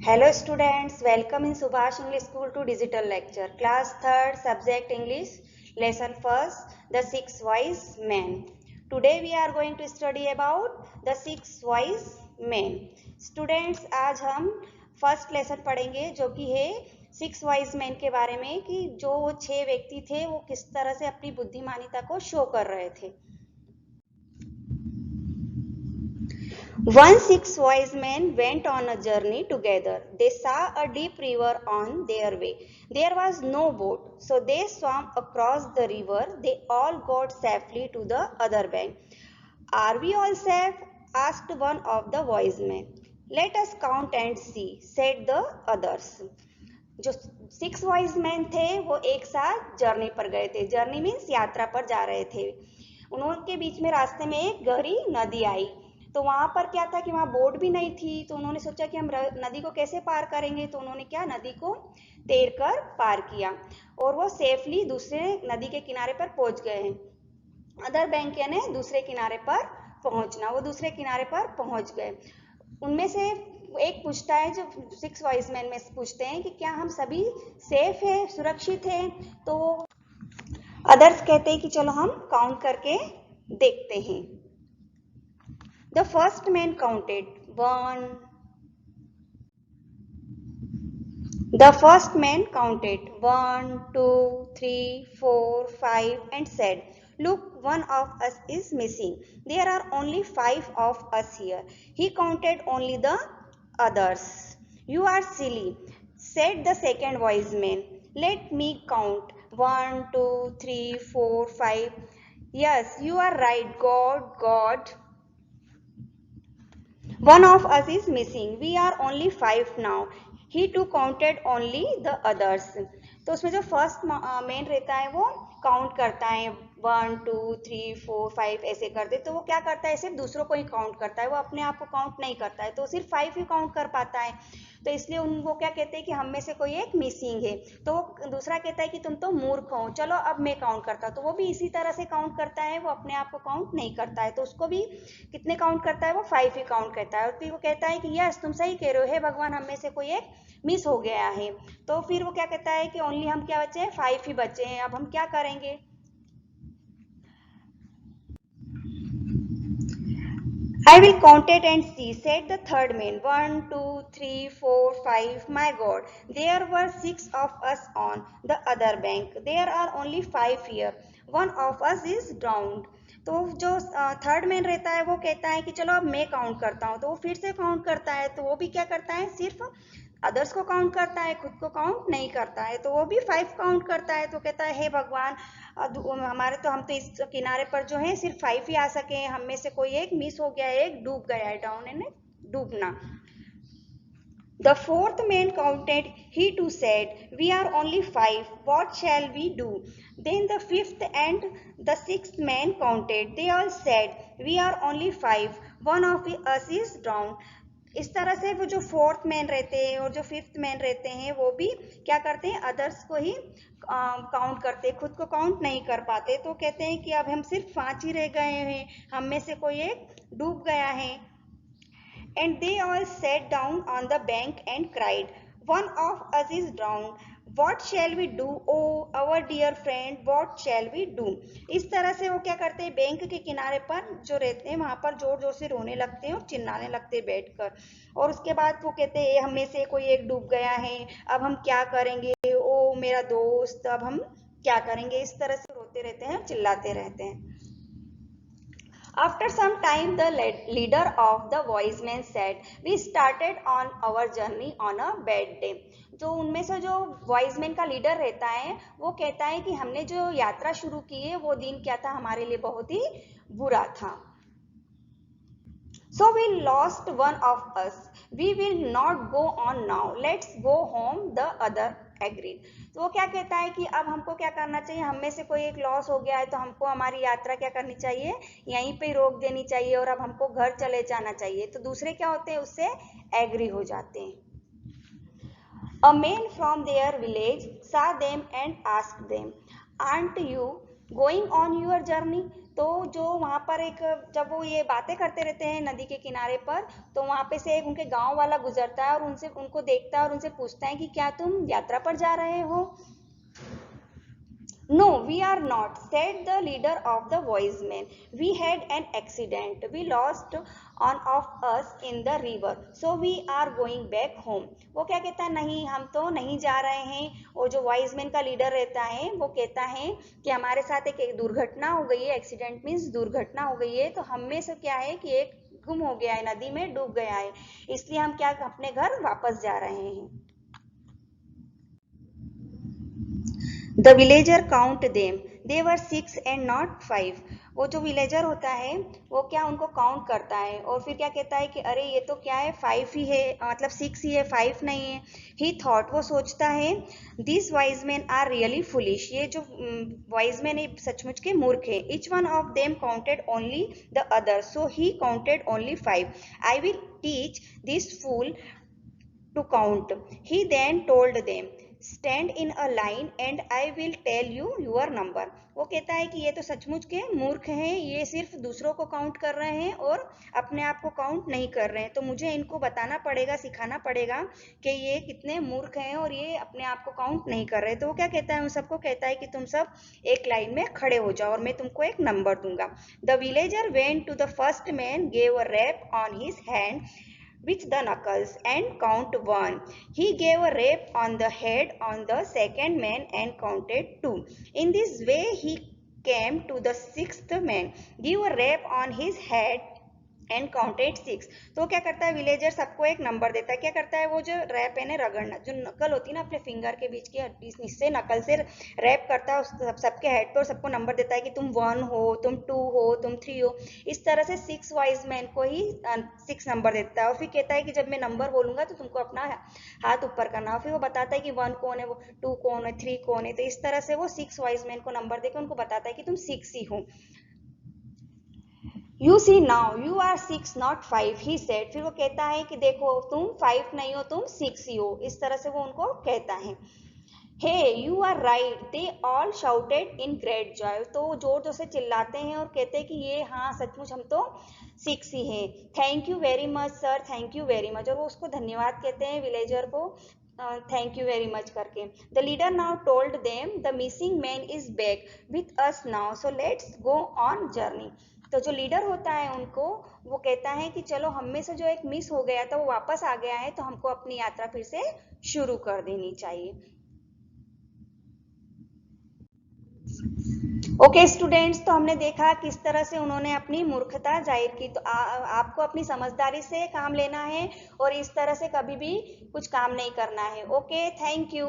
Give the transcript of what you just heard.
Hello students, welcome in Subhash English School to digital lecture. Class 3rd, subject English, lesson 1st, the 6 wise men. Today we are going to study about the 6 wise men. Students, आज हम first lesson पढ़ेंगे जो कि है 6 wise man के बारे में कि जो 6 व्यक्ति थे वो किस तरह से अपनी बुद्धिमानिता को शो कर रहे थे. Once 6 wise men went on a journey together. They saw a deep river on their way. There was no boat, so they swam across the river. They all got safely to the other bank. Are we all safe? Asked one of the wise men. Let us count and see, said the others. जो 6 wise man थे वो एक साथ journey पर गए थे. Journey means यात्रा पर जा रहे थे. उनके बीच में रास्ते में एक गहरी नदी आई. तो वहां पर क्या था कि वहां बोट भी नहीं थी. तो उन्होंने सोचा कि हम नदी को कैसे पार करेंगे. तो उन्होंने क्या नदी को तैर कर पार किया और वो सेफली दूसरे नदी के किनारे पर पहुंच गए हैं. अदर बैंक यानी दूसरे किनारे पर पहुंचना. वो दूसरे किनारे पर पहुंच गए. उनमें से एक पूछता है, जो 6 वाइज मैन में पूछते हैं कि क्या हम सभी सेफ है, सुरक्षित है. तो अदर्स कहते हैं कि चलो हम काउंट करके देखते हैं. The first man counted 1. The first man counted 1, 2, 3, 4, 5 and said, "Look, one of us is missing. There are only 5 of us here." He counted only the others. "You are silly," said the second wise man. "Let me count. 1, 2, 3, 4, 5. Yes, you are right. God. One of us is missing. We are only 5 now." He too counted only the others. तो उसमें जो first man रहता है वो count करता है 1, 2, 3, 4, 5 ऐसे करते. तो वो क्या करता है, सिर्फ दूसरों को ही काउंट करता है. वो अपने आप को काउंट नहीं करता है. तो सिर्फ 5 ही काउंट कर पाता है. तो इसलिए वो क्या कहते हैं कि हम में से कोई एक मिसिंग है. तो वो दूसरा कहता है कि तुम तो मूर्ख हो, चलो अब मैं काउंट करता. तो वो भी इसी तरह से काउंट करता है. वो अपने आप को काउंट नहीं करता है. तो उसको भी कितने काउंट करता है, वो 5 ही काउंट करता है. और फिर वो कहता है कि यस, तुम सही कह रहे हो, हे भगवान, हम में से कोई एक मिस हो गया है. तो फिर वो क्या कहता है कि ओनली हम क्या बचे हैं, 5 ही बचे हैं. अब हम क्या करेंगे. "I will count it and see," said the third man. 1, 2, 3, 4, 5. My God, there were 6 of us on the other bank. There are only 5 here. One of us is drowned. तो जो थर्ड मैन रहता है वो कहता है कि चलो अब मैं काउंट करता हूँ. तो वो फिर से काउंट करता है. तो वो भी क्या करता है, सिर्फ अदर्स को काउंट करता है, खुद को काउंट नहीं करता है. तो वो भी 5 काउंट करता है. तो कहता है, हे भगवान, हम तो इस किनारे पर जो है सिर्फ 5 ही आ सके हैं. हम में से कोई एक मिस हो गया है, एक डूब गया है. डाउन है ना, डूबना. The fourth man counted. He too said, "We are only 5. What shall we do?" Then the fifth and the sixth man counted. They all said, "We are only 5. One of us is drowned." इस तरह से वो जो fourth man रहते हैं और जो fifth man रहते हैं वो भी क्या करते हैं, अदर्स को ही काउंट करते हैं, खुद को काउंट नहीं कर पाते. तो कहते हैं कि अब हम सिर्फ 5 ही रह गए हैं, हम में से कोई एक डूब गया है. And they all sat down on the bank and cried, "One of us is drowned. What shall we do? Oh, our dear friend, what shall we do?" इस तरह से वो क्या करते हैं, बैंक के किनारे पर जो रहते हैं वहां पर जोर जोर से रोने लगते हैं और चिल्लाने लगते हैं बैठकर. और उसके बाद वो कहते हैं, हम में से कोई एक डूब गया है, अब हम क्या करेंगे, ओ मेरा दोस्त, अब हम क्या करेंगे. इस तरह से रोते रहते हैं, चिल्लाते रहते हैं. After some time, the leader of the wise men said, "We started on our journey on a bad day." जो उनमें से जो wise men का लीडर रहता है वो कहता है कि हमने जो यात्रा शुरू की है वो दिन क्या था, हमारे लिए बहुत ही बुरा था. "So we lost one of us. We will not go on now. Let's go home," the other agreed. तो वो क्या कहता है कि अब हमको क्या करना चाहिए, हम में से कोई एक लॉस हो गया है तो हमको हमारी यात्रा क्या करनी चाहिए, यहीं पे रोक देनी चाहिए और अब हमको घर चले जाना चाहिए. तो दूसरे क्या होते हैं, उससे एग्री हो जाते हैं. A man from their village saw them and asked them, "Aren't you going on your journey?" तो जो वहां पर एक, जब वो ये बातें करते रहते हैं नदी के किनारे पर, तो वहां पे से एक उनके गांव वाला गुजरता है और उनसे उनको देखता है और उनसे पूछता है कि क्या तुम यात्रा पर जा रहे हो? No, we are not, said the leader of the wise men. We had an accident. We lost one of us in the river. So we are going back home. वो क्या कहता है, नहीं हम तो नहीं जा रहे हैं। और जो वाइज मैन का लीडर रहता है वो कहता है कि हमारे साथ एक दुर्घटना हो गई है। एक्सीडेंट मीन्स दुर्घटना हो गई है, तो हम में से क्या है कि एक गुम हो गया है, नदी में डूब गया है, इसलिए हम क्या अपने घर वापस जा रहे हैं। The villager count them. They were 6 and not 5. वो जो विलेजर होता है वो क्या उनको काउंट करता है और फिर क्या कहता है कि अरे ये तो क्या है, 5 ही है, मतलब 6 ही है, 5 नहीं है। He thought, वो सोचता है, these wise men are really foolish. ये जो wise men है सचमुच के मूर्ख है। Each one of them counted only the other, so he counted only 5. I will teach this fool to count. He then told them, stand in a line and I will tell you your number. वो कहता है कि ये तो सचमुच के मूर्ख हैं, ये सिर्फ दूसरों को काउंट कर रहे हैं और अपने आप को काउंट नहीं कर रहे हैं, तो मुझे इनको बताना पड़ेगा, सिखाना पड़ेगा कि ये कितने मूर्ख हैं और ये अपने आप को काउंट नहीं कर रहे। तो वो क्या कहता है, उन सबको कहता है कि तुम सब एक लाइन में खड़े हो जाओ और मैं तुमको एक नंबर दूंगा। The villager went to the first man, gave a rap on his hand with the knuckles and count 1. He gave a rap on the head on the second man and counted 2. In this way he came to the sixth man, give a rap on his head and counted 6। तो क्या करता है villager, सबको एक number देता है। क्या करता है, वो जो रैप है ना, रगड़ना, जो नकल होती है ना अपने फिंगर के बीच की, इससे नकल से रैप करता है सबके हेड पे और सबको नंबर देता है कि तुम 1 हो, तुम 2 हो, तुम 3 हो। इस तरह से 6 वाइज मैन को ही 6 नंबर देता है और फिर कहता है कि जब मैं नंबर बोलूंगा तो तुमको अपना हाथ ऊपर करना। और फिर वो बताता है कि 1 कौन है, वो 2 कौन है, 3 कौन है। तो इस तरह से वो 6 वाइज मैन को नंबर देकर उनको बताता है कि तुम 6 ही हो। You see now, you are 6 not 5, he said. फिर वो कहता है कि देखो तुम 5 नहीं हो, तुम 6 ही हो। इस तरह से वो उनको कहता है। Hey, you are right, they all shouted in great joy. तो जोर जोर से चिल्लाते हैं और कहते हैं कि ये हाँ सचमुच हम तो 6 ही हैं। Thank you very much sir, thank you very much। और वो उसको धन्यवाद कहते हैं विलेजर को, थैंक यू वेरी मच करके। The leader now told them, the missing man is back with us now, so let's go on journey. तो जो लीडर होता है उनको वो कहता है कि चलो हम में से जो एक मिस हो गया था वो वापस आ गया है, तो हमको अपनी यात्रा फिर से शुरू कर देनी चाहिए। ओके स्टूडेंट्स, तो हमने देखा किस तरह से उन्होंने अपनी मूर्खता जाहिर की। तो आपको अपनी समझदारी से काम लेना है और इस तरह से कभी भी कुछ काम नहीं करना है। Okay, thank you.